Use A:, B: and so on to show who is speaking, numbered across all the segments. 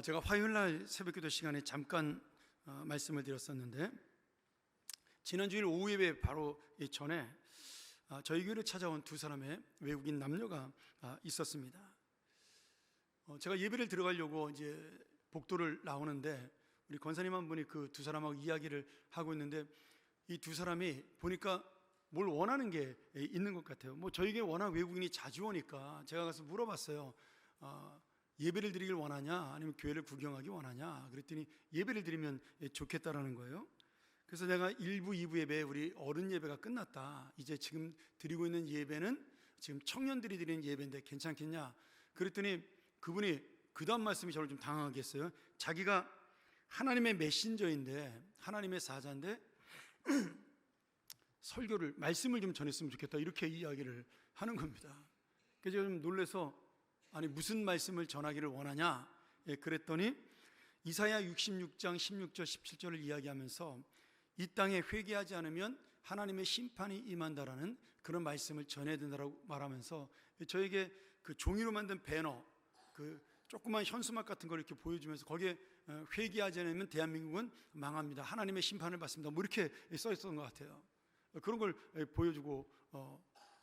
A: 제가 화요일날 새벽기도 시간에 잠깐 말씀을 드렸었는데, 지난주일 오후 예배 바로 전에 저희 교회를 찾아온 두 사람의 외국인 남녀가 있었습니다. 제가 예배를 들어가려고 이제 복도를 나오는데 우리 권사님 한 분이 그 두 사람하고 이야기를 하고 있는데, 이 두 사람이 보니까 뭘 원하는 게 있는 것 같아요. 저에게 워낙 외국인이 자주 오니까 제가 가서 물어봤어요. 예배를 드리길 원하냐, 아니면 교회를 구경하기 원하냐. 그랬더니 예배를 드리면 좋겠다라는 거예요. 그래서 내가 1부, 2부 예배, 우리 어른 예배가 끝났다, 이제 지금 드리고 있는 예배는 지금 청년들이 드리는 예배인데 괜찮겠냐. 그랬더니 그분이 그 다음 말씀이 저를 좀 당황하게 했어요. 자기가 하나님의 메신저인데, 하나님의 사자인데 설교를, 말씀을 좀 전했으면 좋겠다, 이렇게 이야기를 하는 겁니다. 그래서 제가 좀 놀라서, 아니 무슨 말씀을 전하기를 원하냐 그랬더니 이사야 66장 16절 17절을 이야기하면서 이 땅에 회개하지 않으면 하나님의 심판이 임한다라는 그런 말씀을 전해야 된다고 말하면서 저에게 그 종이로 만든 배너, 그 조그만 현수막 같은 걸 이렇게 보여주면서 거기에 회개하지 않으면 대한민국은 망합니다, 하나님의 심판을 받습니다, 이렇게 써 있었던 것 같아요. 그런 걸 보여주고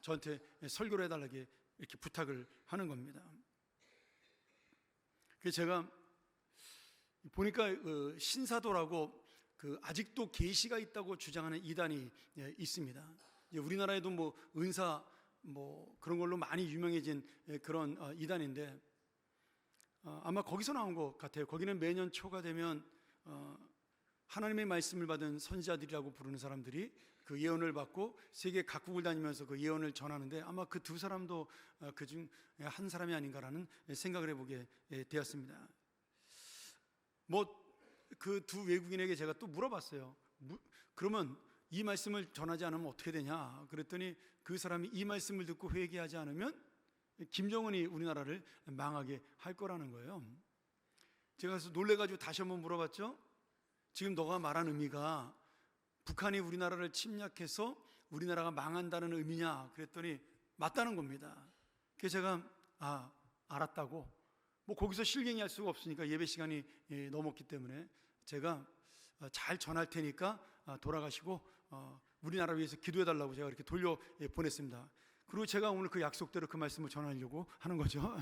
A: 저한테 설교를 해달라고 이렇게 부탁을 하는 겁니다. 그래서 제가 보니까 신사도라고 아직도 계시가 있다고 주장하는 이단이 있습니다. 우리나라에도 은사 그런 걸로 많이 유명해진 그런 이단인데, 아마 거기서 나온 것 같아요. 거기는 매년 초가 되면 하나님의 말씀을 받은 선지자들이라고 부르는 사람들이 그 예언을 받고 세계 각국을 다니면서 그 예언을 전하는데, 아마 그 두 사람도 그중 한 사람이 아닌가라는 생각을 해보게 되었습니다. 그 두 외국인에게 제가 또 물어봤어요. 그러면 이 말씀을 전하지 않으면 어떻게 되냐. 그랬더니 그 사람이 이 말씀을 듣고 회개하지 않으면 김정은이 우리나라를 망하게 할 거라는 거예요. 제가 그래서 놀래가지고 다시 한번 물어봤죠. 지금 너가 말한 의미가 북한이 우리나라를 침략해서 우리나라가 망한다는 의미냐? 그랬더니 맞다는 겁니다. 그래서 제가 알았다고, 거기서 실갱이할 수가 없으니까 예배 시간이 넘었기 때문에 제가 잘 전할 테니까 돌아가시고 우리나라 위해서 기도해달라고 제가 이렇게 돌려 보냈습니다. 그리고 제가 오늘 그 약속대로 그 말씀을 전하려고 하는 거죠.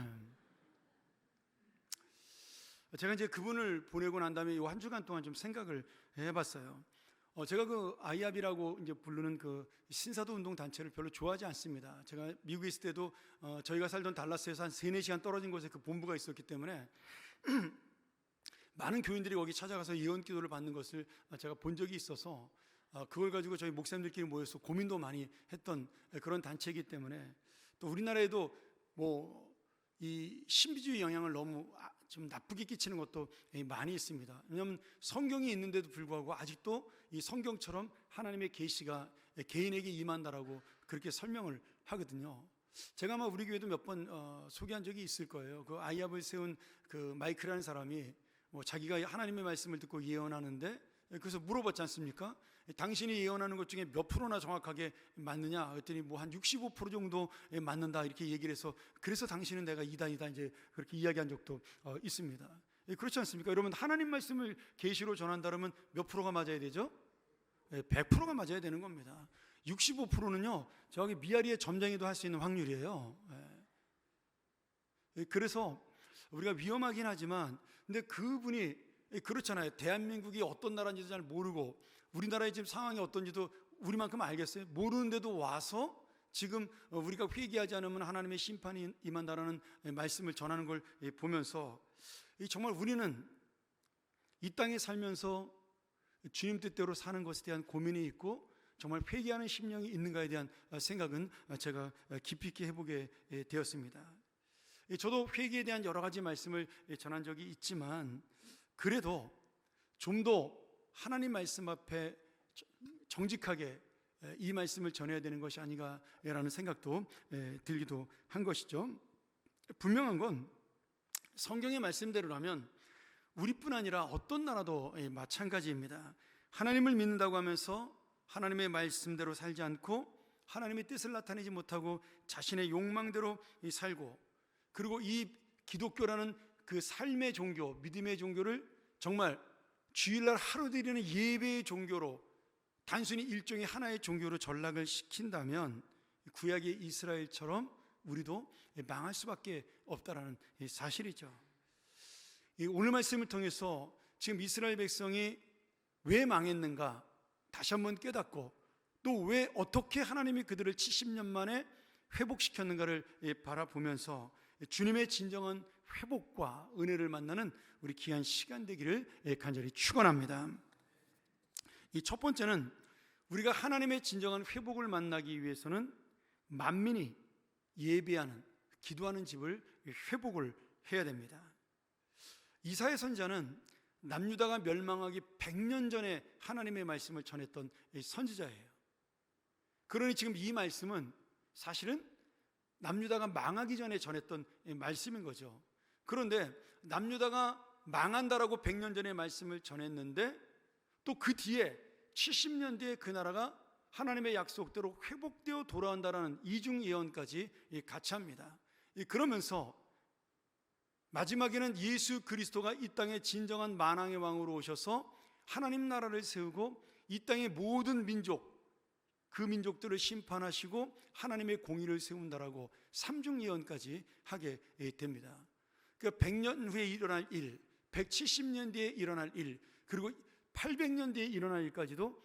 A: 제가 이제 그분을 보내고 난 다음에 이 한 주간 동안 좀 생각을 해봤어요. 제가 그 아이압이라고 이제 부르는 그 신사도 운동 단체를 별로 좋아하지 않습니다. 제가 미국에 있을 때도 저희가 살던 달라스에서 한 3-4시간 떨어진 곳에 그 본부가 있었기 때문에 많은 교인들이 거기 찾아가서 예언 기도를 받는 것을 제가 본 적이 있어서 그걸 가지고 저희 목사님들끼리 모여서 고민도 많이 했던 그런 단체이기 때문에, 또 우리나라에도 이 신비주의 영향을 너무 좀 나쁘게 끼치는 것도 많이 있습니다. 왜냐하면 성경이 있는데도 불구하고 아직도 이 성경처럼 하나님의 계시가 개인에게 임한다라고 그렇게 설명을 하거든요. 제가 아마 우리 교회도 몇 번 소개한 적이 있을 거예요. 그 아이압을 세운 그 마이크라는 사람이 자기가 하나님의 말씀을 듣고 예언하는데, 그래서 물어봤지 않습니까? 당신이 예언하는 것 중에 몇 프로나 정확하게 맞느냐? 그랬더니 한 65% 정도 맞는다, 이렇게 얘기를 해서, 그래서 당신은 내가 이단이다, 이제 그렇게 이야기한 적도 있습니다. 그렇지 않습니까? 여러분, 하나님 말씀을 계시로 전한다면 몇 프로가 맞아야 되죠? 100%가 맞아야 되는 겁니다. 65%는요 저기 미아리의 점쟁이도 할 수 있는 확률이에요. 그래서 우리가 위험하긴 하지만, 근데 그분이 그렇잖아요. 대한민국이 어떤 나라인지도 잘 모르고 우리나라의 지금 상황이 어떤지도 우리만큼 알겠어요? 모르는데도 와서 지금 우리가 회개하지 않으면 하나님의 심판이 임한다라는 말씀을 전하는 걸 보면서, 정말 우리는 이 땅에 살면서 주님 뜻대로 사는 것에 대한 고민이 있고 정말 회개하는 심령이 있는가에 대한 생각은 제가 깊이 있게 해보게 되었습니다. 저도 회개에 대한 여러 가지 말씀을 전한 적이 있지만, 그래도 좀 더 하나님 말씀 앞에 정직하게 이 말씀을 전해야 되는 것이 아닌가라는 생각도 들기도 한 것이죠. 분명한 건 성경의 말씀대로라면 우리뿐 아니라 어떤 나라도 마찬가지입니다. 하나님을 믿는다고 하면서 하나님의 말씀대로 살지 않고 하나님의 뜻을 나타내지 못하고 자신의 욕망대로 살고, 그리고 이 기독교라는 그 삶의 종교, 믿음의 종교를 정말 주일날 하루 드리는 예배의 종교로, 단순히 일종의 하나의 종교로 전락을 시킨다면 구약의 이스라엘처럼 우리도 망할 수밖에 없다라는 사실이죠. 오늘 말씀을 통해서 지금 이스라엘 백성이 왜 망했는가 다시 한번 깨닫고, 또 왜 어떻게 하나님이 그들을 70년 만에 회복시켰는가를 바라보면서 주님의 진정한 회복과 은혜를 만나는 우리 귀한 시간 되기를 간절히 축원합니다. 이 첫 번째는 우리가 하나님의 진정한 회복을 만나기 위해서는 만민이 예배하는, 기도하는 집을 회복을 해야 됩니다. 이사야 선지자는 남유다가 멸망하기 100년 전에 하나님의 말씀을 전했던 선지자예요. 그러니 지금 이 말씀은 사실은 남유다가 망하기 전에 전했던 말씀인 거죠. 그런데 남유다가 망한다라고 100년 전에 말씀을 전했는데, 또 그 뒤에 70년 뒤에 그 나라가 하나님의 약속대로 회복되어 돌아온다라는 이중 예언까지 같이 합니다. 그러면서 마지막에는 예수 그리스도가 이 땅에 진정한 만왕의 왕으로 오셔서 하나님 나라를 세우고 이 땅의 모든 민족, 그 민족들을 심판하시고 하나님의 공의를 세운다라고 삼중 예언까지 하게 됩니다. 그러니까 100년 후에 일어날 일, 170년 뒤에 일어날 일, 그리고 800년 뒤에 일어날 일까지도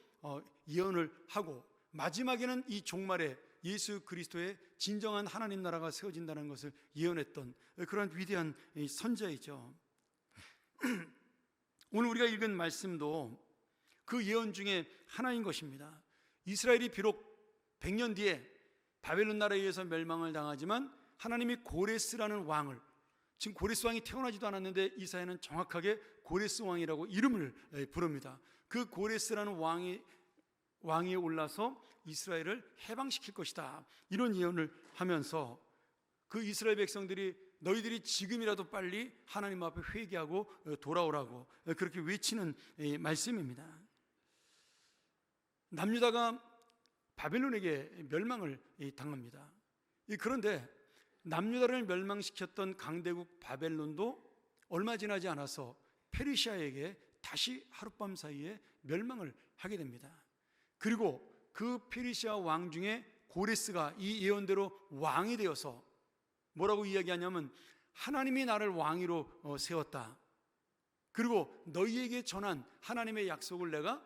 A: 예언을 하고, 마지막에는 이 종말에 예수 그리스도의 진정한 하나님 나라가 세워진다는 것을 예언했던 그런 위대한 선지자이죠. 오늘 우리가 읽은 말씀도 그 예언 중에 하나인 것입니다. 이스라엘이 비록 100년 뒤에 바벨론 나라에 의해서 멸망을 당하지만 하나님이 고레스라는 왕을, 지금 고레스 왕이 태어나지도 않았는데 이사야는 정확하게 고레스 왕이라고 이름을 부릅니다. 그 고레스라는 왕이 올라서 이스라엘을 해방시킬 것이다, 이런 예언을 하면서 그 이스라엘 백성들이 너희들이 지금이라도 빨리 하나님 앞에 회개하고 돌아오라고 그렇게 외치는 말씀입니다. 남유다가 바벨론에게 멸망을 당합니다. 그런데 남유다를 멸망시켰던 강대국 바벨론도 얼마 지나지 않아서 페르시아에게 다시 하룻밤 사이에 멸망을 하게 됩니다. 그리고 그 페르시아 왕 중에 고레스가 이 예언대로 왕이 되어서 뭐라고 이야기하냐면, 하나님이 나를 왕위로 세웠다, 그리고 너희에게 전한 하나님의 약속을 내가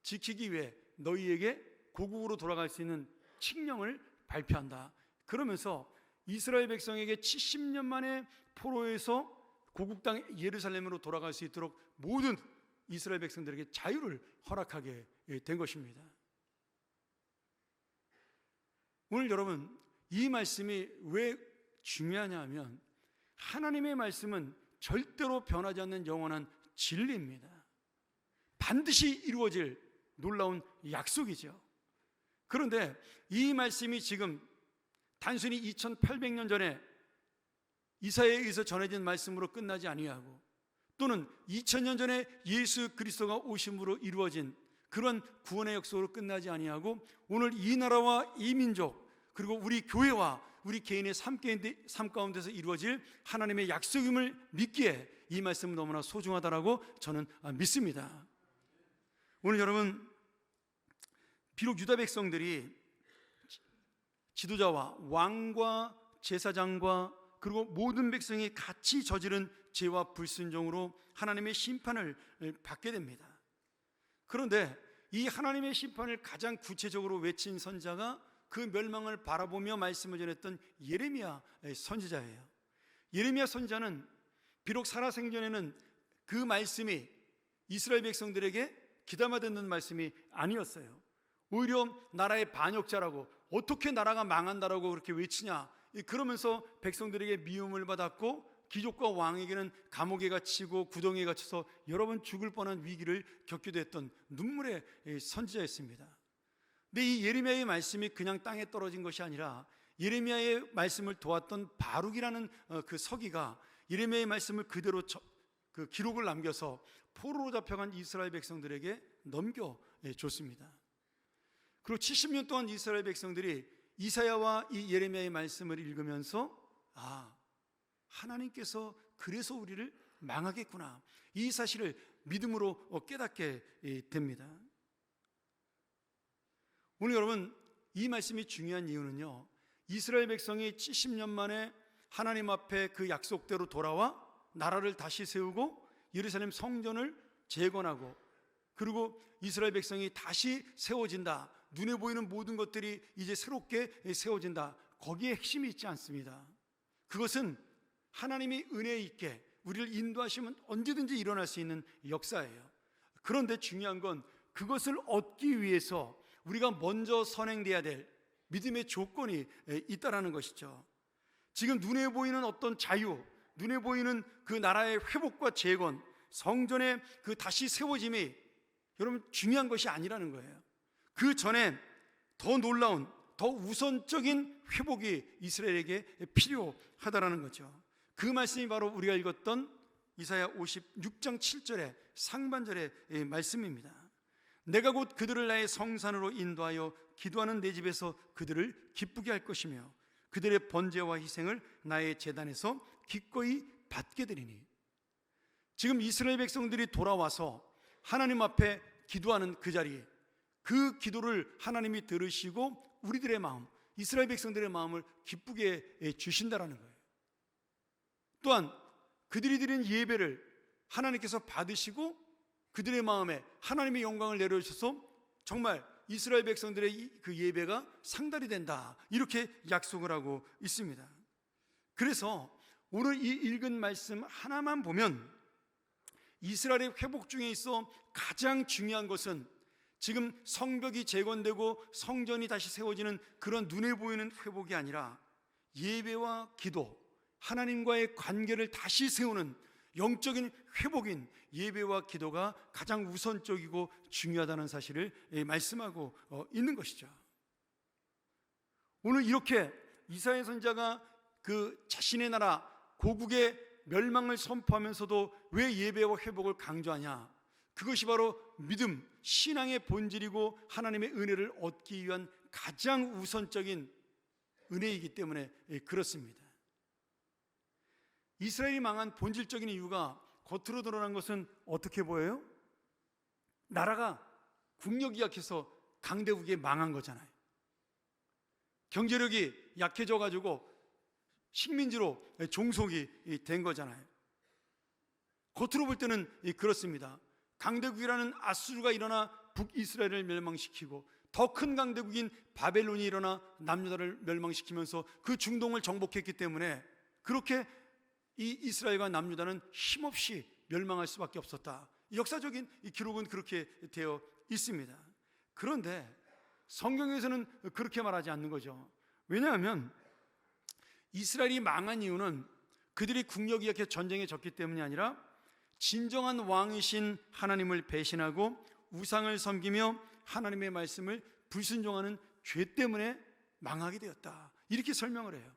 A: 지키기 위해 너희에게 고국으로 돌아갈 수 있는 칙령을 발표한다. 그러면서 이스라엘 백성에게 70년 만에 포로에서 고국 땅 예루살렘으로 돌아갈 수 있도록 모든 이스라엘 백성들에게 자유를 허락하게 된 것입니다. 오늘 여러분, 이 말씀이 왜 중요하냐 하면, 하나님의 말씀은 절대로 변하지 않는 영원한 진리입니다. 반드시 이루어질 놀라운 약속이죠. 그런데 이 말씀이 지금 단순히 2800년 전에 이사야에 의해서 전해진 말씀으로 끝나지 아니하고, 또는 2000년 전에 예수 그리스도가 오심으로 이루어진 그런 구원의 역사로 끝나지 아니하고, 오늘 이 나라와 이 민족, 그리고 우리 교회와 우리 개인의 삶 가운데서 이루어질 하나님의 약속임을 믿기에 이 말씀은 너무나 소중하다라고 저는 믿습니다. 오늘 여러분, 비록 유다 백성들이 지도자와 왕과 제사장과 그리고 모든 백성이 같이 저지른 죄와 불순종으로 하나님의 심판을 받게 됩니다. 그런데 이 하나님의 심판을 가장 구체적으로 외친 선지자가 그 멸망을 바라보며 말씀을 전했던 예레미야 선지자예요. 예레미야 선지자는 비록 살아생전에는 그 말씀이 이스라엘 백성들에게 귀담아 듣는 말씀이 아니었어요. 오히려 나라의 반역자라고, 어떻게 나라가 망한다라고 그렇게 외치냐, 그러면서 백성들에게 미움을 받았고, 귀족과 왕에게는 감옥에 갇히고 구덩이에 갇혀서 여러 번 죽을 뻔한 위기를 겪기도 했던 눈물의 선지자였습니다. 근데 이 예레미야의 말씀이 그냥 땅에 떨어진 것이 아니라, 예레미야의 말씀을 도왔던 바룩이라는 그 서기가 예레미야의 말씀을 그대로 그 기록을 남겨서 포로로 잡혀간 이스라엘 백성들에게 넘겨줬습니다. 그리고 70년 동안 이스라엘 백성들이 이사야와 이 예레미야의 말씀을 읽으면서, 하나님께서 그래서 우리를 망하겠구나, 이 사실을 믿음으로 깨닫게 됩니다. 오늘 여러분, 이 말씀이 중요한 이유는요, 이스라엘 백성이 70년 만에 하나님 앞에 그 약속대로 돌아와 나라를 다시 세우고 예루살렘 성전을 재건하고, 그리고 이스라엘 백성이 다시 세워진다, 눈에 보이는 모든 것들이 이제 새롭게 세워진다, 거기에 핵심이 있지 않습니다. 그것은 하나님이 은혜 있게 우리를 인도하시면 언제든지 일어날 수 있는 역사예요. 그런데 중요한 건 그것을 얻기 위해서 우리가 먼저 선행돼야 될 믿음의 조건이 있다라는 것이죠. 지금 눈에 보이는 어떤 자유, 눈에 보이는 그 나라의 회복과 재건, 성전의 그 다시 세워짐이 여러분 중요한 것이 아니라는 거예요. 그 전에 더 놀라운, 더 우선적인 회복이 이스라엘에게 필요하다라는 거죠. 그 말씀이 바로 우리가 읽었던 이사야 56장 7절의 상반절의 말씀입니다. 내가 곧 그들을 나의 성산으로 인도하여 기도하는 내 집에서 그들을 기쁘게 할 것이며 그들의 번제와 희생을 나의 제단에서 기꺼이 받게 되리니. 지금 이스라엘 백성들이 돌아와서 하나님 앞에 기도하는 그 자리, 그 기도를 하나님이 들으시고 우리들의 마음, 이스라엘 백성들의 마음을 기쁘게 주신다라는 거예요. 또한 그들이 드린 예배를 하나님께서 받으시고 그들의 마음에 하나님의 영광을 내려주셔서 정말 이스라엘 백성들의 그 예배가 상달이 된다, 이렇게 약속을 하고 있습니다. 그래서 오늘 이 읽은 말씀 하나만 보면 이스라엘의 회복 중에 있어 가장 중요한 것은 지금 성벽이 재건되고 성전이 다시 세워지는 그런 눈에 보이는 회복이 아니라 예배와 기도, 하나님과의 관계를 다시 세우는 영적인 회복인 예배와 기도가 가장 우선적이고 중요하다는 사실을 말씀하고 있는 것이죠. 오늘 이렇게 이사야 선지자가 그 자신의 나라 고국의 멸망을 선포하면서도 왜 예배와 회복을 강조하냐? 그것이 바로 믿음, 신앙의 본질이고 하나님의 은혜를 얻기 위한 가장 우선적인 은혜이기 때문에 그렇습니다. 이스라엘이 망한 본질적인 이유가 겉으로 드러난 것은 어떻게 보여요? 나라가 국력이 약해서 강대국이 망한 거잖아요. 경제력이 약해져 가지고 식민지로 종속이 된 거잖아요. 겉으로 볼 때는 그렇습니다. 강대국이라는 아수르가 일어나 북이스라엘을 멸망시키고 더 큰 강대국인 바벨론이 일어나 남유다를 멸망시키면서 그 중동을 정복했기 때문에 그렇게 이 이스라엘과 남유다는 힘없이 멸망할 수밖에 없었다. 역사적인 이 기록은 그렇게 되어 있습니다. 그런데 성경에서는 그렇게 말하지 않는 거죠. 왜냐하면 이스라엘이 망한 이유는 그들이 국력이 약해 전쟁에 졌기 때문이 아니라 진정한 왕이신 하나님을 배신하고 우상을 섬기며 하나님의 말씀을 불순종하는 죄 때문에 망하게 되었다, 이렇게 설명을 해요.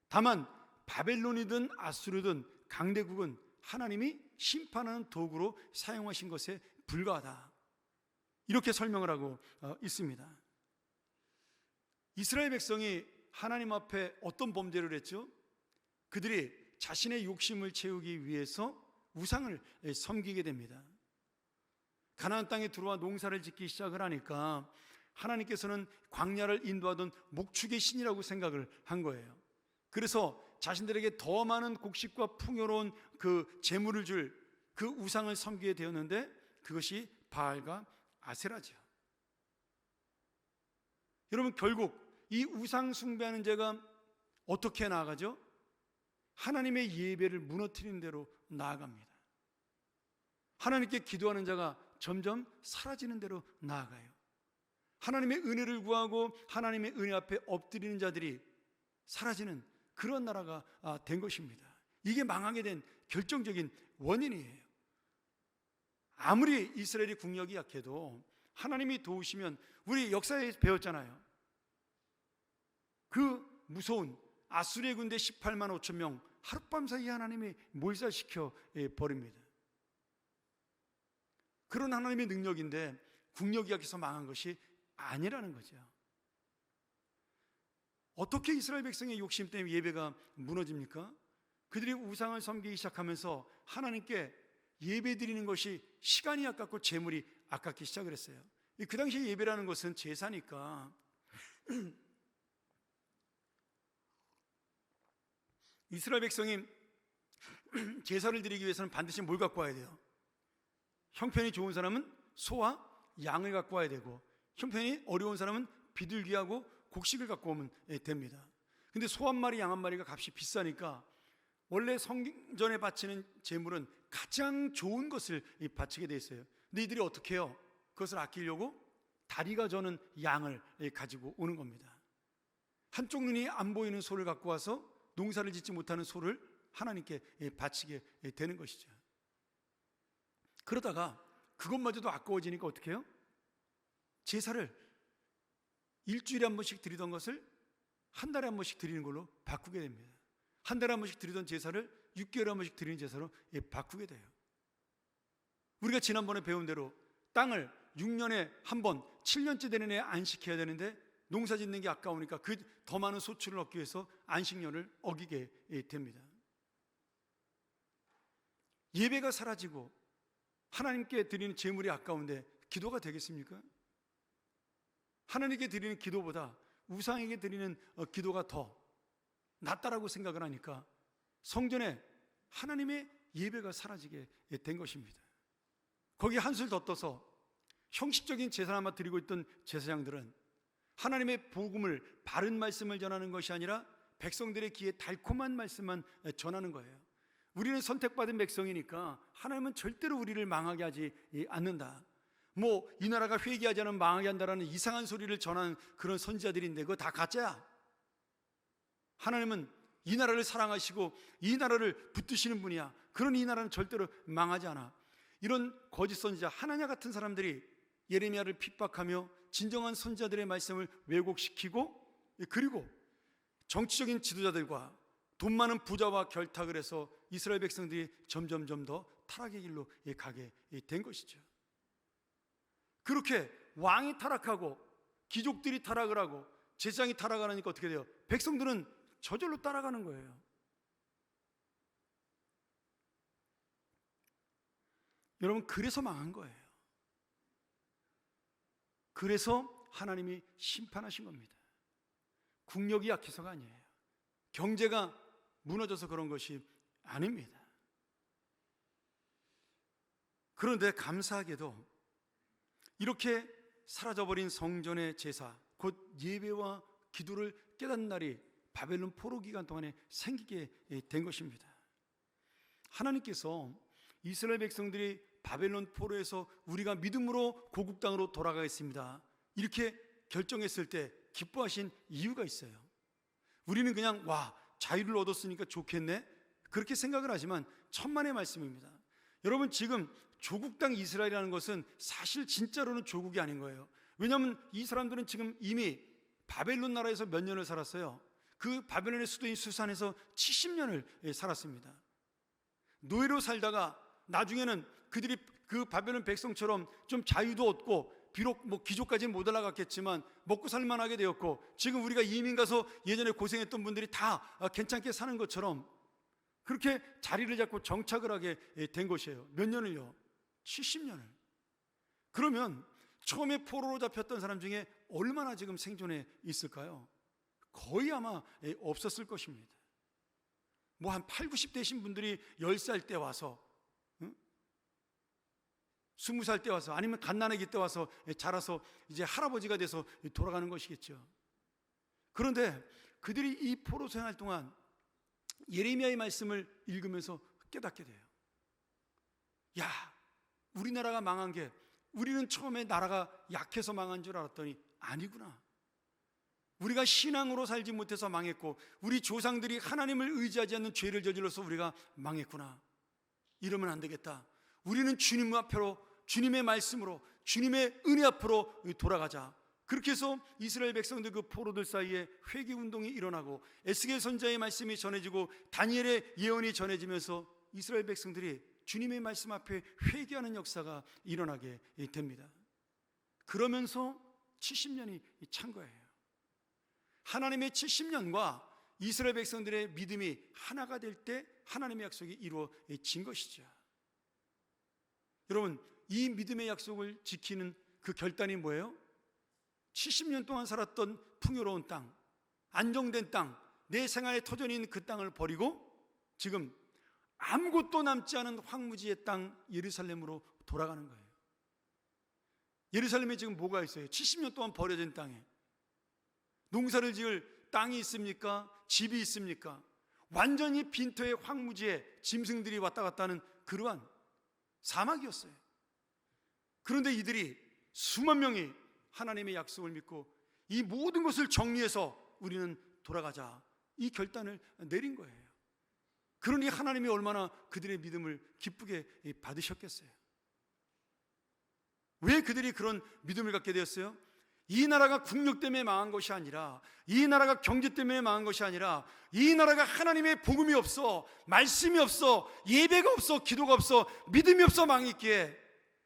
A: 다만 바벨론이든 아수르든 강대국은 하나님이 심판하는 도구로 사용하신 것에 불과하다, 이렇게 설명을 하고 있습니다. 이스라엘 백성이 하나님 앞에 어떤 범죄를 했죠? 그들이 자신의 욕심을 채우기 위해서 우상을 섬기게 됩니다. 가나안 땅에 들어와 농사를 짓기 시작을 하니까 하나님께서는 광야를 인도하던 목축의 신이라고 생각을 한 거예요. 그래서 자신들에게 더 많은 곡식과 풍요로운 그 재물을 줄 그 우상을 섬기게 되었는데 그것이 바알과 아세라죠. 여러분, 결국 이 우상 숭배하는 죄가 어떻게 나아가죠? 하나님의 예배를 무너뜨리는 대로 나아갑니다. 하나님께 기도하는 자가 점점 사라지는 대로 나아가요. 하나님의 은혜를 구하고 하나님의 은혜 앞에 엎드리는 자들이 사라지는 그런 나라가 된 것입니다. 이게 망하게 된 결정적인 원인이에요. 아무리 이스라엘이 국력이 약해도 하나님이 도우시면, 우리 역사에 배웠잖아요. 그 무서운 아수르의 군대 18만 5천 명 하룻밤 사이에 하나님이 몰살시켜 버립니다. 그런 하나님의 능력인데 국력이 약해서 망한 것이 아니라는 거죠. 어떻게 이스라엘 백성의 욕심 때문에 예배가 무너집니까? 그들이 우상을 섬기기 시작하면서 하나님께 예배 드리는 것이 시간이 아깝고 재물이 아깝기 시작을 했어요. 그 당시 예배라는 것은 제사니까 이스라엘 백성이 제사를 드리기 위해서는 반드시 뭘 갖고 와야 돼요? 형편이 좋은 사람은 소와 양을 갖고 와야 되고, 형편이 어려운 사람은 비둘기하고 곡식을 갖고 오면 됩니다. 근데 소 한 마리, 양 한 마리가 값이 비싸니까 원래 성전에 바치는 제물은 가장 좋은 것을 바치게 돼 있어요. 근데 이들이 어떻게 해요? 그것을 아끼려고 다리가 저는 양을 가지고 오는 겁니다. 한쪽 눈이 안 보이는 소를 갖고 와서 농사를 짓지 못하는 소를 하나님께 바치게 되는 것이죠. 그러다가 그것마저도 아까워지니까 어떻게 해요? 제사를 일주일에 한 번씩 드리던 것을 한 달에 한 번씩 드리는 걸로 바꾸게 됩니다. 한 달에 한 번씩 드리던 제사를 6개월에 한 번씩 드리는 제사로 바꾸게 돼요. 우리가 지난번에 배운 대로 땅을 6년에 한 번, 7년째 되는 애 안식해야 되는데 농사 짓는 게 아까우니까 그 더 많은 소출을 얻기 위해서 안식년을 어기게 됩니다. 예배가 사라지고 하나님께 드리는 제물이 아까운데 기도가 되겠습니까? 하나님께 드리는 기도보다 우상에게 드리는 기도가 더 낫다라고 생각을 하니까 성전에 하나님의 예배가 사라지게 된 것입니다. 거기에 한술 더 떠서 형식적인 제사만 드리고 있던 제사장들은 하나님의 복음을, 바른 말씀을 전하는 것이 아니라 백성들의 귀에 달콤한 말씀만 전하는 거예요. 우리는 선택받은 백성이니까 하나님은 절대로 우리를 망하게 하지 않는다. 뭐 이 나라가 회개하지 않으면 망하게 한다라는 이상한 소리를 전하는 그런 선지자들인데 그거 다 가짜야. 하나님은 이 나라를 사랑하시고 이 나라를 붙드시는 분이야. 그런 이 나라는 절대로 망하지 않아. 이런 거짓 선지자 하나냐 같은 사람들이 예레미야를 핍박하며 진정한 선지자들의 말씀을 왜곡시키고, 그리고 정치적인 지도자들과 돈 많은 부자와 결탁을 해서 이스라엘 백성들이 점점점 더 타락의 길로 가게 된 것이죠. 그렇게 왕이 타락하고 귀족들이 타락을 하고 제사장이 타락하니까 어떻게 돼요? 백성들은 저절로 따라가는 거예요. 여러분, 그래서 망한 거예요. 그래서 하나님이 심판하신 겁니다. 국력이 약해서가 아니에요. 경제가 무너져서 그런 것이 아닙니다. 그런데 감사하게도 이렇게 사라져버린 성전의 제사, 곧 예배와 기도를 깨닫는 날이 바벨론 포로 기간 동안에 생기게 된 것입니다. 하나님께서 이스라엘 백성들이 바벨론 포로에서 우리가 믿음으로 고국 땅으로 돌아가겠습니다, 이렇게 결정했을 때 기뻐하신 이유가 있어요. 우리는 그냥 와, 자유를 얻었으니까 좋겠네, 그렇게 생각을 하지만 천만의 말씀입니다. 여러분, 지금 조국 땅 이스라엘이라는 것은 사실 진짜로는 조국이 아닌 거예요. 왜냐하면 이 사람들은 지금 이미 바벨론 나라에서 몇 년을 살았어요. 그 바벨론의 수도인 수산에서 70년을 살았습니다. 노예로 살다가 나중에는 그들이 그 바벨론 백성처럼 좀 자유도 얻고, 비록 뭐 귀족까지는 못 올라갔겠지만 먹고 살만하게 되었고, 지금 우리가 이민 가서 예전에 고생했던 분들이 다 괜찮게 사는 것처럼 그렇게 자리를 잡고 정착을 하게 된 것이에요. 몇 년을요? 70년을. 그러면 처음에 포로로 잡혔던 사람 중에 얼마나 지금 생존해 있을까요? 거의 아마 없었을 것입니다. 뭐 한 8, 90대신 분들이 10살 때 와서, 20살 때 와서, 아니면 갓난아기 때 와서 자라서 이제 할아버지가 돼서 돌아가는 것이겠죠. 그런데 그들이 이 포로 생활 동안 예레미야의 말씀을 읽으면서 깨닫게 돼요. 야, 우리나라가 망한 게, 우리는 처음에 나라가 약해서 망한 줄 알았더니 아니구나. 우리가 신앙으로 살지 못해서 망했고, 우리 조상들이 하나님을 의지하지 않는 죄를 저질러서 우리가 망했구나. 이러면 안 되겠다. 우리는 주님 앞으로, 주님의 말씀으로, 주님의 은혜 앞으로 돌아가자. 그렇게 해서 이스라엘 백성들 그 포로들 사이에 회개 운동이 일어나고, 에스겔 선지자의 말씀이 전해지고 다니엘의 예언이 전해지면서 이스라엘 백성들이 주님의 말씀 앞에 회개하는 역사가 일어나게 됩니다. 그러면서 70년이 찬 거예요. 하나님의 70년과 이스라엘 백성들의 믿음이 하나가 될 때 하나님의 약속이 이루어진 것이죠. 여러분, 이 믿음의 약속을 지키는 그 결단이 뭐예요? 70년 동안 살았던 풍요로운 땅, 안정된 땅, 내 생활의 터전이 있는 그 땅을 버리고 지금 아무것도 남지 않은 황무지의 땅 예루살렘으로 돌아가는 거예요. 예루살렘에 지금 뭐가 있어요? 70년 동안 버려진 땅에 농사를 지을 땅이 있습니까? 집이 있습니까? 완전히 빈터의 황무지에 짐승들이 왔다 갔다 하는 그러한 사막이었어요. 그런데 이들이 수만 명이 하나님의 약속을 믿고 이 모든 것을 정리해서 우리는 돌아가자, 이 결단을 내린 거예요. 그러니 하나님이 얼마나 그들의 믿음을 기쁘게 받으셨겠어요. 왜 그들이 그런 믿음을 갖게 되었어요? 이 나라가 국력 때문에 망한 것이 아니라, 이 나라가 경제 때문에 망한 것이 아니라, 이 나라가 하나님의 복음이 없어, 말씀이 없어, 예배가 없어, 기도가 없어, 믿음이 없어 망했기에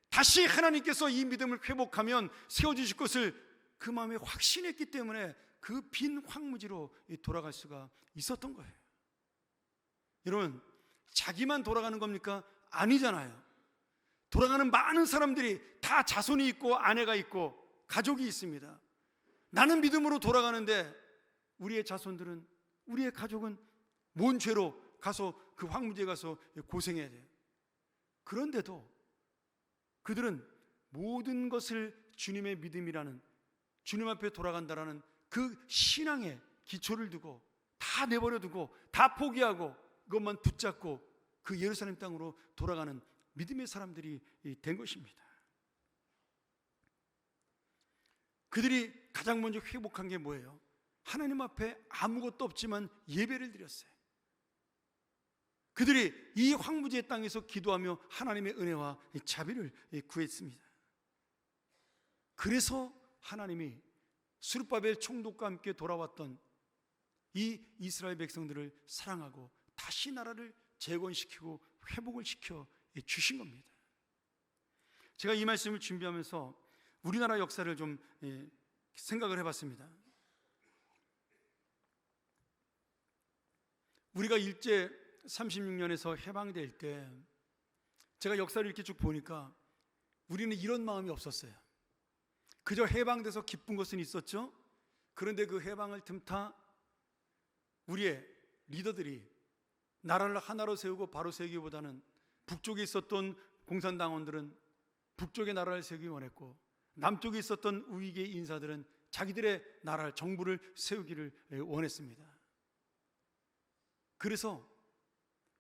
A: 다시 하나님께서 이 믿음을 회복하면 세워주실 것을 그 마음에 확신했기 때문에 그 빈 황무지로 돌아갈 수가 있었던 거예요. 여러분, 자기만 돌아가는 겁니까? 아니잖아요. 돌아가는 많은 사람들이 다 자손이 있고 아내가 있고 가족이 있습니다. 나는 믿음으로 돌아가는데 우리의 자손들은, 우리의 가족은 뭔 죄로 가서 그 황무지에 가서 고생해야 돼요. 그런데도 그들은 모든 것을 주님의 믿음이라는, 주님 앞에 돌아간다라는 그 신앙의 기초를 두고 다 내버려 두고 다 포기하고 그것만 붙잡고 그 예루살렘 땅으로 돌아가는 믿음의 사람들이 된 것입니다. 그들이 가장 먼저 회복한 게 뭐예요? 하나님 앞에 아무것도 없지만 예배를 드렸어요. 그들이 이 황무지의 땅에서 기도하며 하나님의 은혜와 자비를 구했습니다. 그래서 하나님이 스룹바벨 총독과 함께 돌아왔던 이 이스라엘 백성들을 사랑하고 다시 나라를 재건시키고 회복을 시켜 주신 겁니다. 제가 이 말씀을 준비하면서 우리나라 역사를 좀 생각을 해봤습니다. 우리가 일제 36년에서 해방될 때 제가 역사를 이렇게 쭉 보니까 우리는 이런 마음이 없었어요. 그저 해방돼서 기쁜 것은 있었죠. 그런데 그 해방을 틈타 우리의 리더들이 나라를 하나로 세우고 바로 세우기보다는 북쪽에 있었던 공산당원들은 북쪽의 나라를 세우기 원했고, 남쪽에 있었던 우익의 인사들은 자기들의 나라를, 정부를 세우기를 원했습니다. 그래서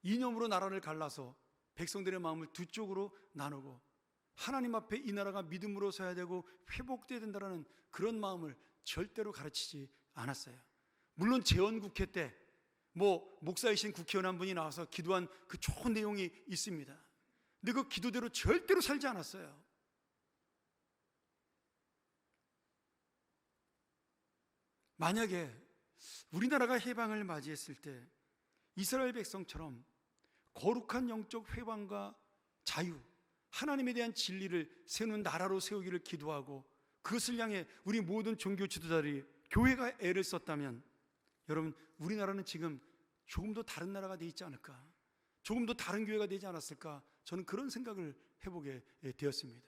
A: 이념으로 나라를 갈라서 백성들의 마음을 두 쪽으로 나누고 하나님 앞에 이 나라가 믿음으로 서야 되고 회복돼야 된다는 그런 마음을 절대로 가르치지 않았어요. 물론 재헌국회 때 목사이신 국회의원 한 분이 나와서 기도한 그 좋은 내용이 있습니다. 근데 그 기도대로 절대로 살지 않았어요. 만약에 우리나라가 해방을 맞이했을 때 이스라엘 백성처럼 거룩한 영적 회방과 자유, 하나님에 대한 진리를 세우는 나라로 세우기를 기도하고 그것을 향해 우리 모든 종교 지도자들이, 교회가 애를 썼다면 여러분, 우리나라는 지금 조금 더 다른 나라가 되어 있지 않을까, 조금 더 다른 교회가 되지 않았을까, 저는 그런 생각을 해보게 되었습니다.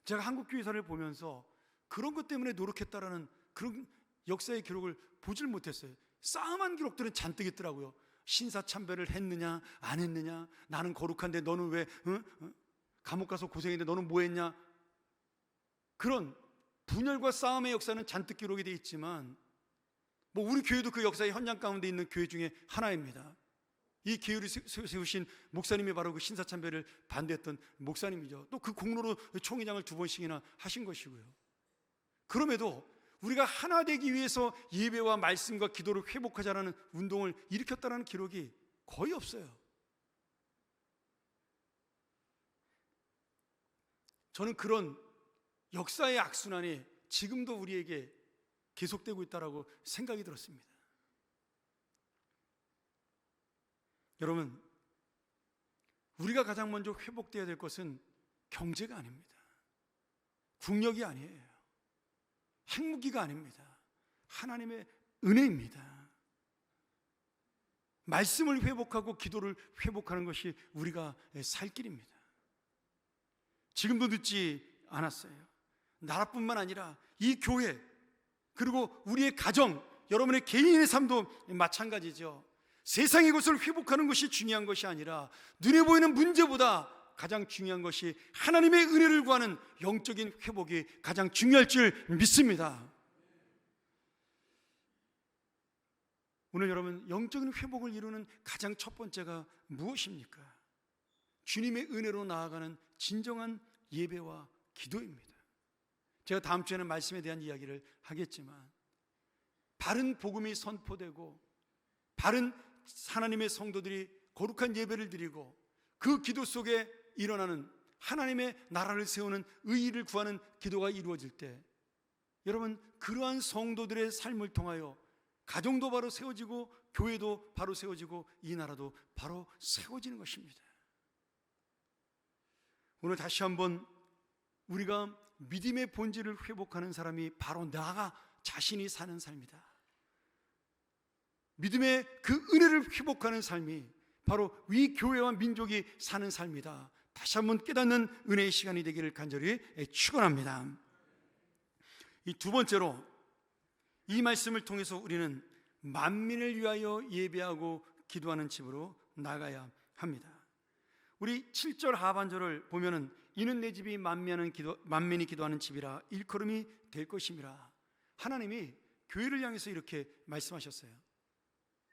A: 제가 한국교회사를 보면서 그런 것 때문에 노력했다라는 그런 역사의 기록을 보질 못했어요. 싸움한 기록들은 잔뜩 있더라고요. 신사참배를 했느냐 안 했느냐, 나는 거룩한데 너는 왜 감옥 가서 고생했는데 너는 뭐 했냐, 그런 분열과 싸움의 역사는 잔뜩 기록이 되어 있지만 우리 교회도 그 역사의 현장 가운데 있는 교회 중에 하나입니다. 이 교회를 세우신 목사님이 바로 그 신사참배를 반대했던 목사님이죠. 또 그 공로로 총회장을 2번씩이나 하신 것이고요. 그럼에도 우리가 하나 되기 위해서 예배와 말씀과 기도를 회복하자라는 운동을 일으켰다는 기록이 거의 없어요. 저는 그런 역사의 악순환이 지금도 우리에게 계속되고 있다고 생각이 들었습니다. 여러분, 우리가 가장 먼저 회복되어야 될 것은 경제가 아닙니다. 국력이 아니에요. 핵무기가 아닙니다. 하나님의 은혜입니다. 말씀을 회복하고 기도를 회복하는 것이 우리가 살 길입니다. 지금도 늦지 않았어요. 나라뿐만 아니라 이 교회, 그리고 우리의 가정, 여러분의 개인의 삶도 마찬가지죠. 세상의 것을 회복하는 것이 중요한 것이 아니라 눈에 보이는 문제보다 가장 중요한 것이 하나님의 은혜를 구하는 영적인 회복이 가장 중요할 줄 믿습니다. 오늘 여러분, 영적인 회복을 이루는 가장 첫 번째가 무엇입니까? 주님의 은혜로 나아가는 진정한 예배와 기도입니다. 제가 다음 주에는 말씀에 대한 이야기를 하겠지만, 바른 복음이 선포되고 바른 하나님의 성도들이 거룩한 예배를 드리고 그 기도 속에 일어나는 하나님의 나라를 세우는 의의를 구하는 기도가 이루어질 때, 여러분, 그러한 성도들의 삶을 통하여 가정도 바로 세워지고 교회도 바로 세워지고 이 나라도 바로 세워지는 것입니다. 오늘 다시 한번 우리가 믿음의 본질을 회복하는 사람이 바로 나 자신이 사는 삶이다. 믿음의 그 은혜를 회복하는 삶이 바로 위 교회와 민족이 사는 삶이다. 다시 한번 깨닫는 은혜의 시간이 되기를 간절히 축원합니다. 이 두 번째로, 이 말씀을 통해서 우리는 만민을 위하여 예배하고 기도하는 집으로 나가야 합니다. 우리 7절 하반절을 보면은 이는 내 집이 만민이 기도하는 집이라 일컬음이 될 것임이라. 하나님이 교회를 향해서 이렇게 말씀하셨어요.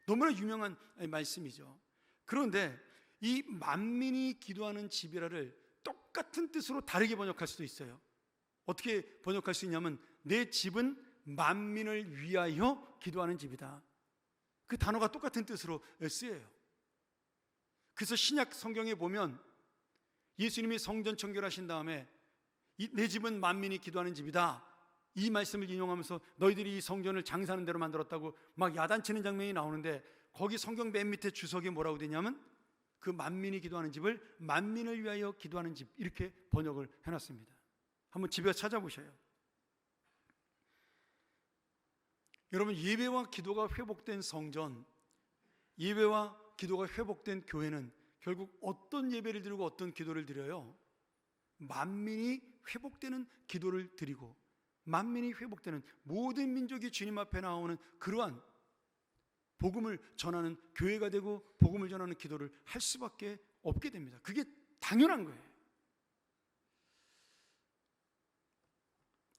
A: 너무나 유명한 말씀이죠. 그런데 이 만민이 기도하는 집이라를 똑같은 뜻으로 다르게 번역할 수도 있어요. 어떻게 번역할 수 있냐면, 내 집은 만민을 위하여 기도하는 집이다. 그 단어가 똑같은 뜻으로 쓰여요. 그래서 신약 성경에 보면 예수님이 성전 청결하신 다음에 내 집은 만민이 기도하는 집이다, 이 말씀을 인용하면서 너희들이 이 성전을 장사하는 대로 만들었다고 막 야단치는 장면이 나오는데, 거기 성경 맨 밑에 주석에 뭐라고 되냐면 그 만민이 기도하는 집을 만민을 위하여 기도하는 집, 이렇게 번역을 해놨습니다. 한번 집에 찾아보셔요. 여러분, 예배와 기도가 회복된 성전, 예배와 기도가 회복된 교회는 결국 어떤 예배를 드리고 어떤 기도를 드려요? 만민이 회복되는 기도를 드리고, 만민이 회복되는, 모든 민족이 주님 앞에 나오는 그러한 복음을 전하는 교회가 되고 복음을 전하는 기도를 할 수밖에 없게 됩니다. 그게 당연한 거예요.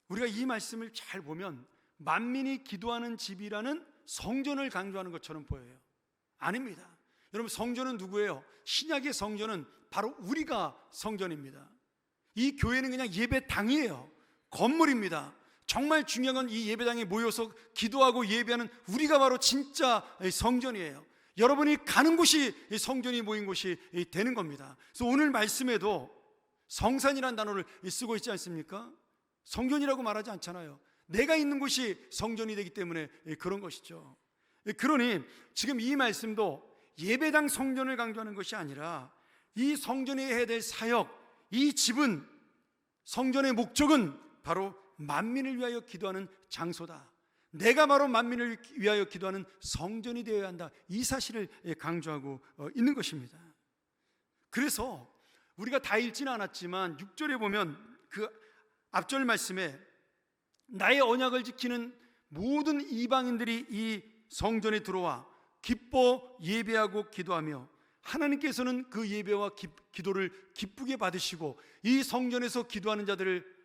A: 우리가 이 말씀을 잘 보면 만민이 기도하는 집이라는 성전을 강조하는 것처럼 보여요. 아닙니다. 여러분, 성전은 누구예요? 신약의 성전은 바로 우리가 성전입니다. 이 교회는 그냥 예배당이에요. 건물입니다. 정말 중요한 건 이 예배당에 모여서 기도하고 예배하는 우리가 바로 진짜 성전이에요. 여러분이 가는 곳이 성전이 모인 곳이 되는 겁니다. 그래서 오늘 말씀에도 성산이라는 단어를 쓰고 있지 않습니까? 성전이라고 말하지 않잖아요. 내가 있는 곳이 성전이 되기 때문에 그런 것이죠. 그러니 지금 이 말씀도 예배당 성전을 강조하는 것이 아니라 이 성전이 해야 될 사역, 이 집은, 성전의 목적은 바로 만민을 위하여 기도하는 장소다. 내가 바로 만민을 위하여 기도하는 성전이 되어야 한다. 이 사실을 강조하고 있는 것입니다. 그래서 우리가 다 읽지는 않았지만 6절에 보면 그 앞절 말씀에 나의 언약을 지키는 모든 이방인들이 이 성전에 들어와 기뻐 예배하고 기도하며 하나님께서는 그 예배와 기도를 기쁘게 받으시고 이 성전에서 기도하는 자들을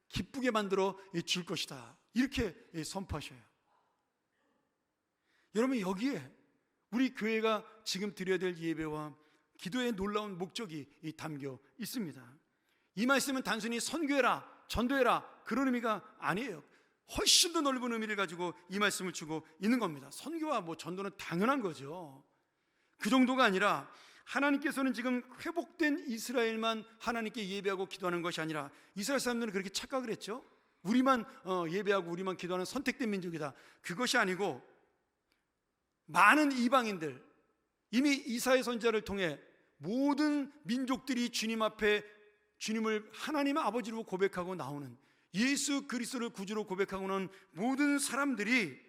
A: 기쁘게 만들어 줄 것이다, 이렇게 선포하셔요. 여러분, 여기에 우리 교회가 지금 드려야 될 예배와 기도의 놀라운 목적이 담겨 있습니다. 이 말씀은 단순히 선교해라, 전도해라, 그런 의미가 아니에요. 훨씬 더 넓은 의미를 가지고 이 말씀을 주고 있는 겁니다. 선교와 전도는 당연한 거죠. 그 정도가 아니라 하나님께서는 지금 회복된 이스라엘만 하나님께 예배하고 기도하는 것이 아니라, 이스라엘 사람들은 그렇게 착각을 했죠. 우리만 예배하고 우리만 기도하는 선택된 민족이다. 그것이 아니고 많은 이방인들, 이미 이사야 선지자를 통해 모든 민족들이 주님 앞에 주님을 하나님의 아버지로 고백하고 나오는, 예수 그리스도를 구주로 고백하고 나오는 모든 사람들이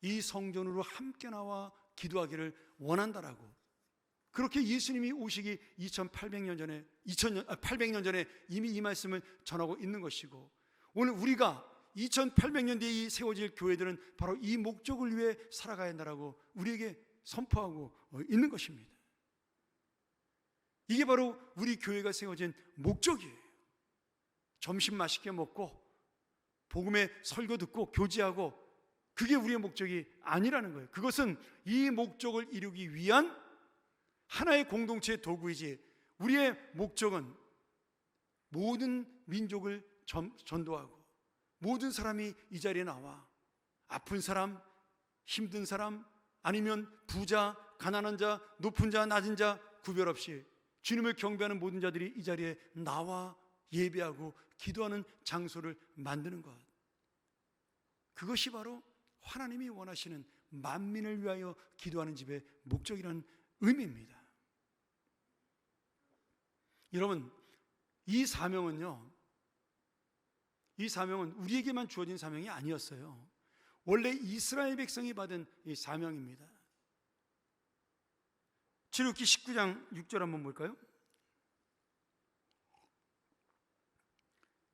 A: 이 성전으로 함께 나와 기도하기를 원한다라고. 그렇게 예수님이 오시기 2800년 전에 800년 전에 이미 이 말씀을 전하고 있는 것이고, 오늘 우리가 2800년 뒤에 이 세워질 교회들은 바로 이 목적을 위해 살아가야 한다라고 우리에게 선포하고 있는 것입니다. 이게 바로 우리 교회가 세워진 목적이에요. 점심 맛있게 먹고 복음의 설교 듣고 교제하고, 그게 우리의 목적이 아니라는 거예요. 그것은 이 목적을 이루기 위한 하나의 공동체의 도구이지, 우리의 목적은 모든 민족을 전도하고 모든 사람이 이 자리에 나와 아픈 사람, 힘든 사람, 아니면 부자, 가난한 자, 높은 자, 낮은 자 구별 없이 주님을 경배하는 모든 자들이 이 자리에 나와 예배하고 기도하는 장소를 만드는 것, 그것이 바로 하나님이 원하시는 만민을 위하여 기도하는 집의 목적이라는 의미입니다. 여러분, 이 사명은요, 이 사명은 우리에게만 주어진 사명이 아니었어요. 원래 이스라엘 백성이 받은 이 사명입니다. 출애굽기 19장 6절 한번 볼까요?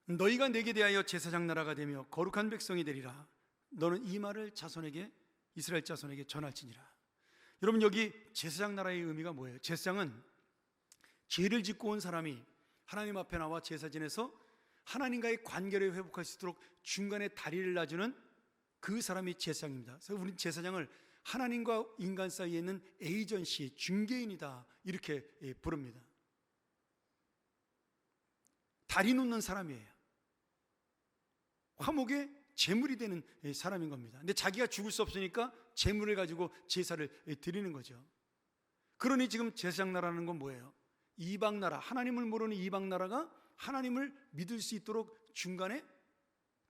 A: 너희가 내게 대하여 제사장 나라가 되며 거룩한 백성이 되리라. 너는 이 말을 자손에게, 이스라엘 자손에게 전할지니라. 여러분, 여기 제사장 나라의 의미가 뭐예요? 제사장은 죄를 짓고 온 사람이 하나님 앞에 나와 제사 지내서 하나님과의 관계를 회복할 수 있도록 중간에 다리를 놔주는 그 사람이 제사장입니다. 그래서 우리는 제사장을 하나님과 인간 사이에 있는 에이전시, 중개인이다, 이렇게 부릅니다. 다리 놓는 사람이에요. 화목의 제물이 되는 사람인 겁니다. 근데 자기가 죽을 수 없으니까 제물을 가지고 제사를 드리는 거죠. 그러니 지금 제사장 나라는 건 뭐예요? 이방 나라, 하나님을 모르는 이방 나라가 하나님을 믿을 수 있도록 중간에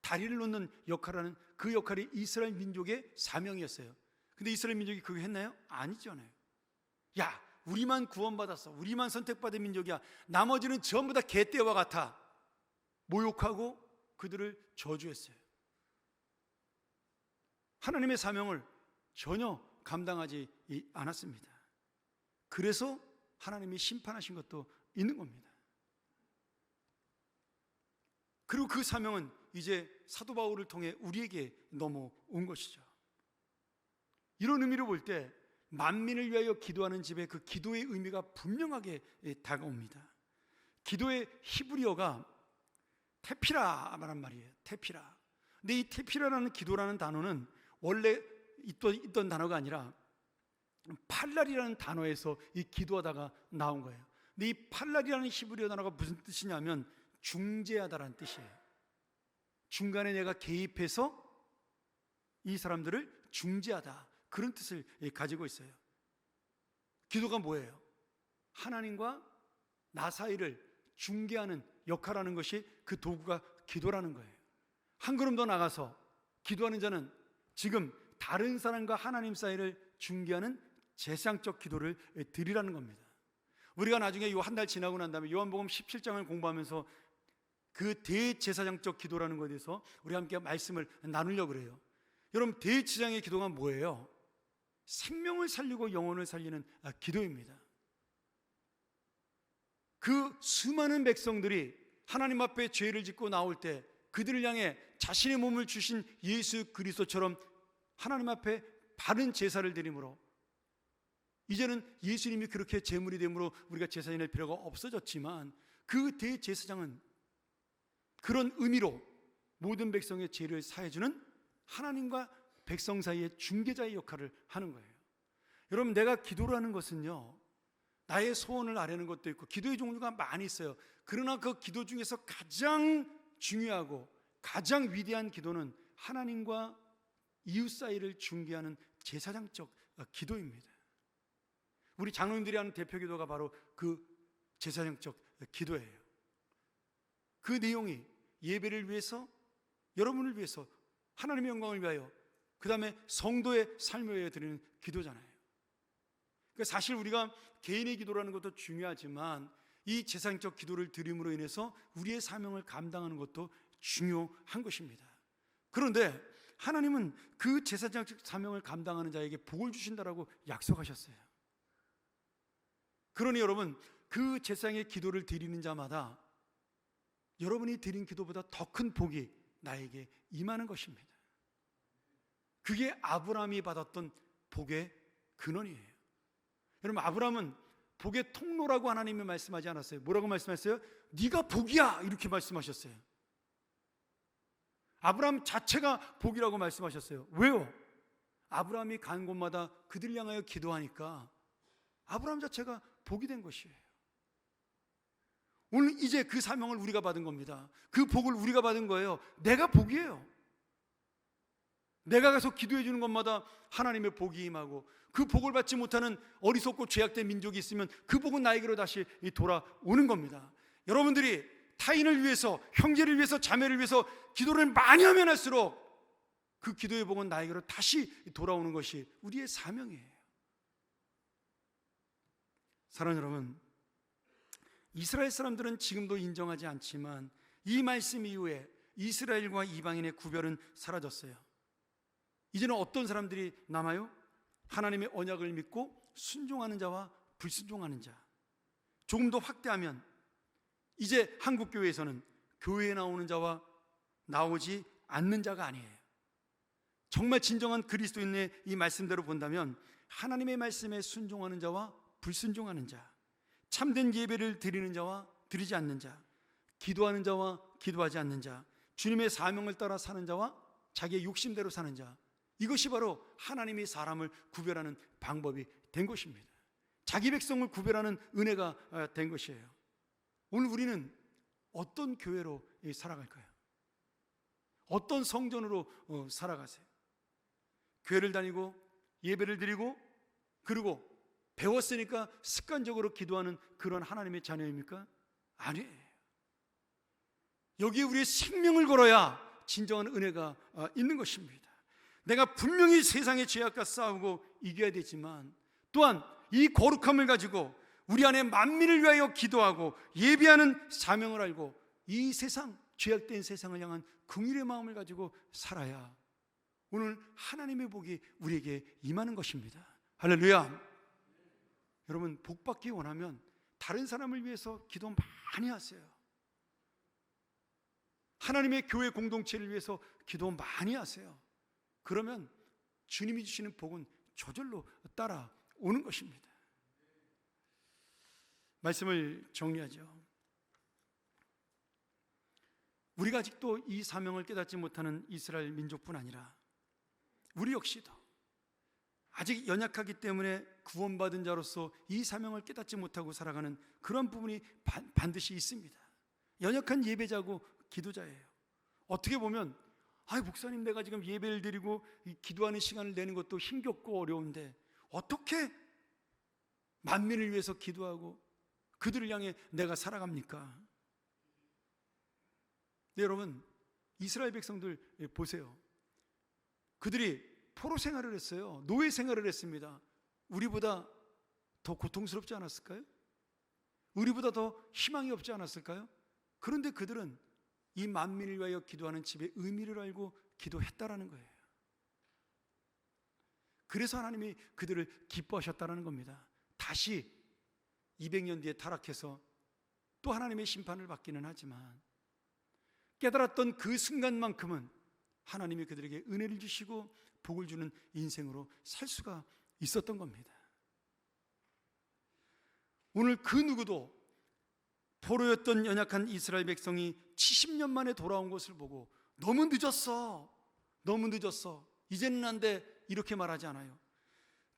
A: 다리를 놓는 역할을 하는, 그 역할이 이스라엘 민족의 사명이었어요. 근데 이스라엘 민족이 그거 했나요? 아니잖아요. 야, 우리만 구원받았어, 우리만 선택받은 민족이야, 나머지는 전부 다 개떼와 같아, 모욕하고 그들을 저주했어요. 하나님의 사명을 전혀 감당하지 않았습니다. 그래서 하나님이 심판하신 것도 있는 겁니다. 그리고 그 사명은 이제 사도 바울을 통해 우리에게 넘어온 것이죠. 이런 의미로 볼 때 만민을 위하여 기도하는 집에 그 기도의 의미가 분명하게 다가옵니다. 기도의 히브리어가 테피라란 말이에요. 테피라. 근데 이 테피라라는 기도라는 단어는 원래 있던 단어가 아니라 팔랄이라는 단어에서 이 기도하다가 나온 거예요. 근데 이 팔랄이라는 히브리어 단어가 무슨 뜻이냐면 중재하다라는 뜻이에요. 중간에 내가 개입해서 이 사람들을 중재하다, 그런 뜻을 가지고 있어요. 기도가 뭐예요? 하나님과 나 사이를 중개하는 역할하는 것이 그 도구가 기도라는 거예요. 한 걸음 더 나가서 기도하는 자는 지금 다른 사람과 하나님 사이를 중개하는 제사장적 기도를 드리라는 겁니다. 우리가 나중에 이 한 달 지나고 난 다음에 요한복음 17장을 공부하면서 그 대제사장적 기도라는 것에 대해서 우리 함께 말씀을 나누려고 그래요. 여러분, 대제사장의 기도가 뭐예요? 생명을 살리고 영혼을 살리는 기도입니다. 그 수많은 백성들이 하나님 앞에 죄를 짓고 나올 때 그들을 향해 자신의 몸을 주신 예수 그리스도처럼 하나님 앞에 바른 제사를 드림으로, 이제는 예수님이 그렇게 제물이 됨으로 우리가 제사 지낼 필요가 없어졌지만, 그 대제사장은 그런 의미로 모든 백성의 죄를 사해주는 하나님과 백성 사이의 중개자의 역할을 하는 거예요. 여러분, 내가 기도를 하는 것은요, 나의 소원을 아뢰는 것도 있고 기도의 종류가 많이 있어요. 그러나 그 기도 중에서 가장 중요하고 가장 위대한 기도는 하나님과 이웃 사이를 중개하는 제사장적 기도입니다. 우리 장로님들이 하는 대표 기도가 바로 그 제사장적 기도예요. 그 내용이 예배를 위해서, 여러분을 위해서, 하나님의 영광을 위하여, 그 다음에 성도의 삶을 위해 드리는 기도잖아요. 그러니까 사실 우리가 개인의 기도라는 것도 중요하지만 이 제사장적 기도를 드림으로 인해서 우리의 사명을 감당하는 것도 중요한 것입니다. 그런데 하나님은 그 제사장 사명을 감당하는 자에게 복을 주신다라고 약속하셨어요. 그러니 여러분, 그 제사장의 기도를 드리는 자마다 여러분이 드린 기도보다 더 큰 복이 나에게 임하는 것입니다. 그게 아브라함이 받았던 복의 근원이에요. 여러분, 아브라함은 복의 통로라고 하나님이 말씀하지 않았어요. 뭐라고 말씀하셨어요? 네가 복이야, 이렇게 말씀하셨어요. 아브라함 자체가 복이라고 말씀하셨어요. 왜요? 아브라함이 간 곳마다 그들 향하여 기도하니까 아브라함 자체가 복이 된 것이에요. 오늘 이제 그 사명을 우리가 받은 겁니다. 그 복을 우리가 받은 거예요. 내가 복이에요. 내가 가서 기도해 주는 것마다 하나님의 복이 임하고, 그 복을 받지 못하는 어리석고 죄악된 민족이 있으면 그 복은 나에게로 다시 돌아오는 겁니다. 여러분들이 타인을 위해서, 형제를 위해서, 자매를 위해서 기도를 많이 하면 할수록 그 기도의 복은 나에게로 다시 돌아오는 것이 우리의 사명이에요. 사랑하는 여러분, 이스라엘 사람들은 지금도 인정하지 않지만 이 말씀 이후에 이스라엘과 이방인의 구별은 사라졌어요. 이제는 어떤 사람들이 남아요? 하나님의 언약을 믿고 순종하는 자와 불순종하는 자. 조금 더 확대하면 이제 한국교회에서는 교회에 나오는 자와 나오지 않는 자가 아니에요. 정말 진정한 그리스도인의 이 말씀대로 본다면 하나님의 말씀에 순종하는 자와 불순종하는 자, 참된 예배를 드리는 자와 드리지 않는 자, 기도하는 자와 기도하지 않는 자, 주님의 사명을 따라 사는 자와 자기의 욕심대로 사는 자, 이것이 바로 하나님이 사람을 구별하는 방법이 된 것입니다. 자기 백성을 구별하는 은혜가 된 것이에요. 오늘 우리는 어떤 교회로 살아갈까요? 어떤 성전으로 살아가세요? 교회를 다니고 예배를 드리고 그리고 배웠으니까 습관적으로 기도하는 그런 하나님의 자녀입니까? 아니에요. 여기에 우리의 생명을 걸어야 진정한 은혜가 있는 것입니다. 내가 분명히 세상의 죄악과 싸우고 이겨야 되지만 또한 이 거룩함을 가지고 우리 안에 만민을 위하여 기도하고 예배하는 사명을 알고 이 세상, 죄악된 세상을 향한 긍휼의 마음을 가지고 살아야 오늘 하나님의 복이 우리에게 임하는 것입니다. 할렐루야. 여러분, 복 받기 원하면 다른 사람을 위해서 기도 많이 하세요. 하나님의 교회 공동체를 위해서 기도 많이 하세요. 그러면 주님이 주시는 복은 저절로 따라오는 것입니다. 말씀을 정리하죠. 우리가 아직도 이 사명을 깨닫지 못하는 이스라엘 민족뿐 아니라 우리 역시도 아직 연약하기 때문에 구원받은 자로서 이 사명을 깨닫지 못하고 살아가는 그런 부분이 반드시 있습니다. 연약한 예배자고 기도자예요. 어떻게 보면 목사님, 내가 지금 예배를 드리고 기도하는 시간을 내는 것도 힘겹고 어려운데 어떻게 만민을 위해서 기도하고 그들을 향해 내가 살아갑니까? 네, 여러분, 이스라엘 백성들 보세요. 그들이 포로 생활을 했어요. 노예 생활을 했습니다. 우리보다 더 고통스럽지 않았을까요? 우리보다 더 희망이 없지 않았을까요? 그런데 그들은 이 만민을 위하여 기도하는 집의 의미를 알고 기도했다라는 거예요. 그래서 하나님이 그들을 기뻐하셨다는 겁니다. 다시 200년 뒤에 타락해서 또 하나님의 심판을 받기는 하지만 깨달았던 그 순간만큼은 하나님이 그들에게 은혜를 주시고 복을 주는 인생으로 살 수가 있었던 겁니다. 오늘 그 누구도 포로였던 연약한 이스라엘 백성이 70년 만에 돌아온 것을 보고 너무 늦었어, 너무 늦었어, 이제는 안 돼, 이렇게 말하지 않아요.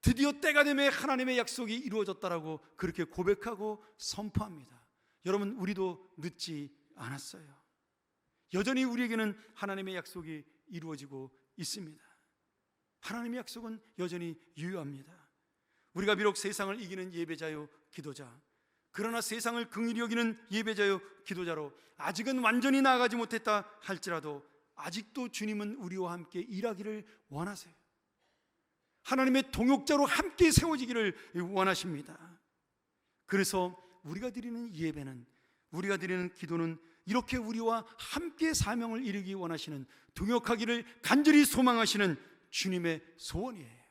A: 드디어 때가 되면 하나님의 약속이 이루어졌다라고 그렇게 고백하고 선포합니다. 여러분, 우리도 늦지 않았어요. 여전히 우리에게는 하나님의 약속이 이루어지고 있습니다. 하나님의 약속은 여전히 유효합니다. 우리가 비록 세상을 이기는 예배자요 기도자, 그러나 세상을 긍휼히 여기는 예배자요 기도자로 아직은 완전히 나아가지 못했다 할지라도 아직도 주님은 우리와 함께 일하기를 원하세요. 하나님의 동역자로 함께 세워지기를 원하십니다. 그래서 우리가 드리는 예배는 우리가 드리는 기도는 이렇게 우리와 함께 사명을 이루기 원하시는, 동역하기를 간절히 소망하시는 주님의 소원이에요.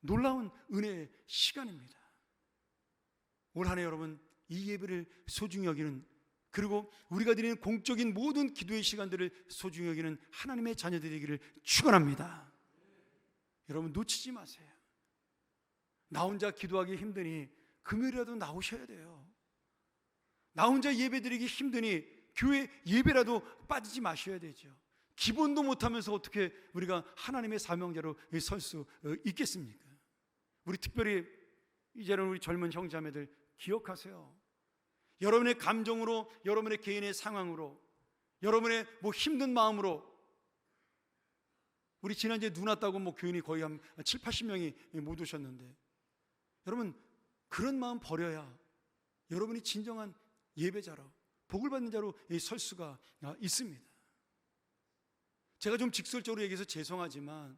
A: 놀라운 은혜의 시간입니다. 올 한 해 여러분, 이 예배를 소중히 여기는, 그리고 우리가 드리는 공적인 모든 기도의 시간들을 소중히 여기는 하나님의 자녀들이 되기를 축원합니다. 여러분, 놓치지 마세요. 나 혼자 기도하기 힘드니 금요일이라도 나오셔야 돼요. 나 혼자 예배 드리기 힘드니 교회 예배라도 빠지지 마셔야 되죠. 기본도 못하면서 어떻게 우리가 하나님의 사명자로 설 수 있겠습니까? 우리 특별히 이제는 우리 젊은 형제자매들 기억하세요. 여러분의 감정으로, 여러분의 개인의 상황으로, 여러분의 힘든 마음으로, 우리 지난주에 눈 왔다고 교인이 거의 한 7, 80명이 못 오셨는데, 여러분 그런 마음 버려야 여러분이 진정한 예배자로, 복을 받는 자로 설 수가 있습니다. 제가 좀 직설적으로 얘기해서 죄송하지만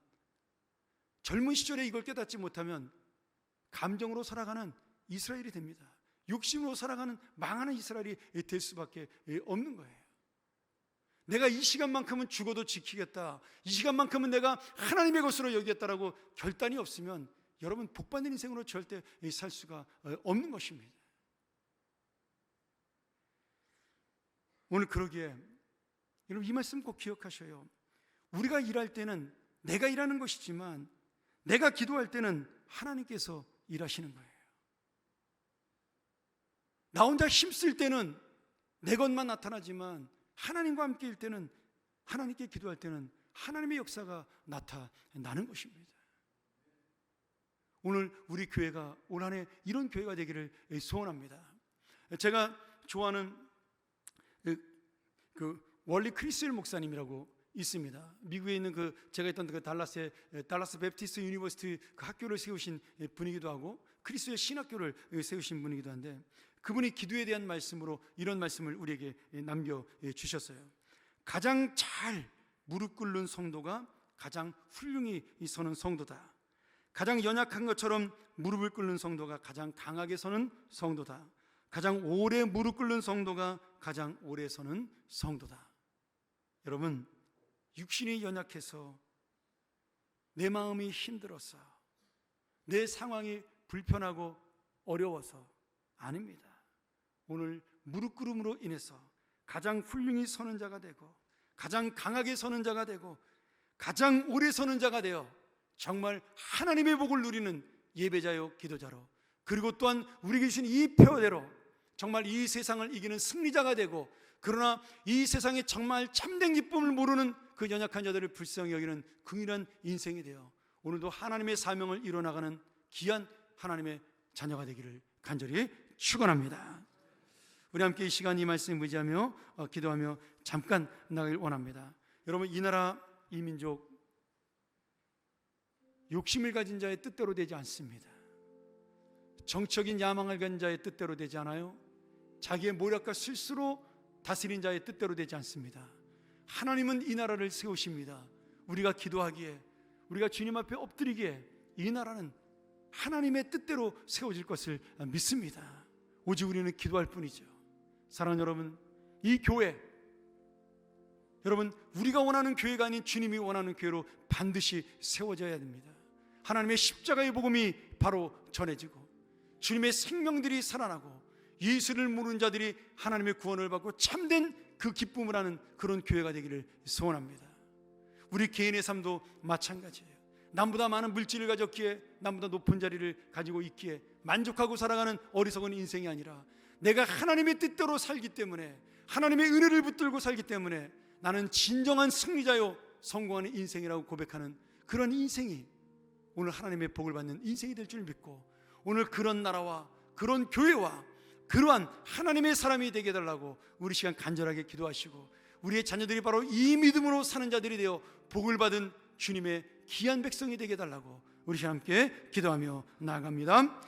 A: 젊은 시절에 이걸 깨닫지 못하면 감정으로 살아가는 이스라엘이 됩니다. 욕심으로 살아가는 망하는 이스라엘이 될 수밖에 없는 거예요. 내가 이 시간만큼은 죽어도 지키겠다, 이 시간만큼은 내가 하나님의 것으로 여기겠다라고 결단이 없으면 여러분 복받는 인생으로 절대 살 수가 없는 것입니다. 오늘 그러기에 여러분 이 말씀 꼭 기억하셔요. 우리가 일할 때는 내가 일하는 것이지만 내가 기도할 때는 하나님께서 일하시는 거예요. 나 혼자 힘쓸 때는 내 것만 나타나지만 하나님과 함께일 때는, 하나님께 기도할 때는 하나님의 역사가 나타나는 것입니다. 오늘 우리 교회가 올 한 해 이런 교회가 되기를 소원합니다. 제가 좋아하는 그 월리 크리스웰 목사님이라고 있습니다. 미국에 있는 제가 있던 달라스 베프티스트 유니버시티 그 학교를 세우신 분이기도 하고 크리스웰 신학교를 세우신 분이기도 한데, 그분이 기도에 대한 말씀으로 이런 말씀을 우리에게 남겨주셨어요. 가장 잘 무릎 꿇는 성도가 가장 훌륭히 서는 성도다. 가장 연약한 것처럼 무릎을 꿇는 성도가 가장 강하게 서는 성도다. 가장 오래 무릎 꿇는 성도가 가장 오래 서는 성도다. 여러분, 육신이 연약해서, 내 마음이 힘들어서, 내 상황이 불편하고 어려워서 아닙니다. 오늘 무릎 꿇음으로 인해서 가장 훌륭히 서는 자가 되고, 가장 강하게 서는 자가 되고, 가장 오래 서는 자가 되어 정말 하나님의 복을 누리는 예배자요 기도자로, 그리고 또한 우리에게 주신 이 표대로 정말 이 세상을 이기는 승리자가 되고, 그러나 이 세상에 정말 참된 기쁨을 모르는 그 연약한 자들을 불쌍히 여기는 긍휼한 인생이 되어 오늘도 하나님의 사명을 이뤄나가는 귀한 하나님의 자녀가 되기를 간절히 축원합니다. 우리 함께 이 시간 이 말씀 의지하며 기도하며 잠깐 나가길 원합니다. 여러분, 이 나라 이 민족 욕심을 가진 자의 뜻대로 되지 않습니다. 정적인 야망을 가진 자의 뜻대로 되지 않아요. 자기의 모략과 실수로 다스린 자의 뜻대로 되지 않습니다. 하나님은 이 나라를 세우십니다. 우리가 기도하기에, 우리가 주님 앞에 엎드리기에 이 나라는 하나님의 뜻대로 세워질 것을 믿습니다. 오직 우리는 기도할 뿐이죠. 사랑하는 여러분, 이 교회, 여러분 우리가 원하는 교회가 아닌 주님이 원하는 교회로 반드시 세워져야 됩니다. 하나님의 십자가의 복음이 바로 전해지고, 주님의 생명들이 살아나고, 예수를 모르는 자들이 하나님의 구원을 받고 참된 그 기쁨을 하는 그런 교회가 되기를 소원합니다. 우리 개인의 삶도 마찬가지예요. 남보다 많은 물질을 가졌기에, 남보다 높은 자리를 가지고 있기에 만족하고 살아가는 어리석은 인생이 아니라, 내가 하나님의 뜻대로 살기 때문에, 하나님의 은혜를 붙들고 살기 때문에 나는 진정한 승리자요 성공하는 인생이라고 고백하는 그런 인생이 오늘 하나님의 복을 받는 인생이 될 줄 믿고, 오늘 그런 나라와 그런 교회와 그러한 하나님의 사람이 되게 해달라고 우리 시간 간절하게 기도하시고, 우리의 자녀들이 바로 이 믿음으로 사는 자들이 되어 복을 받은 주님의 귀한 백성이 되게 해달라고 우리 시간 함께 기도하며 나아갑니다.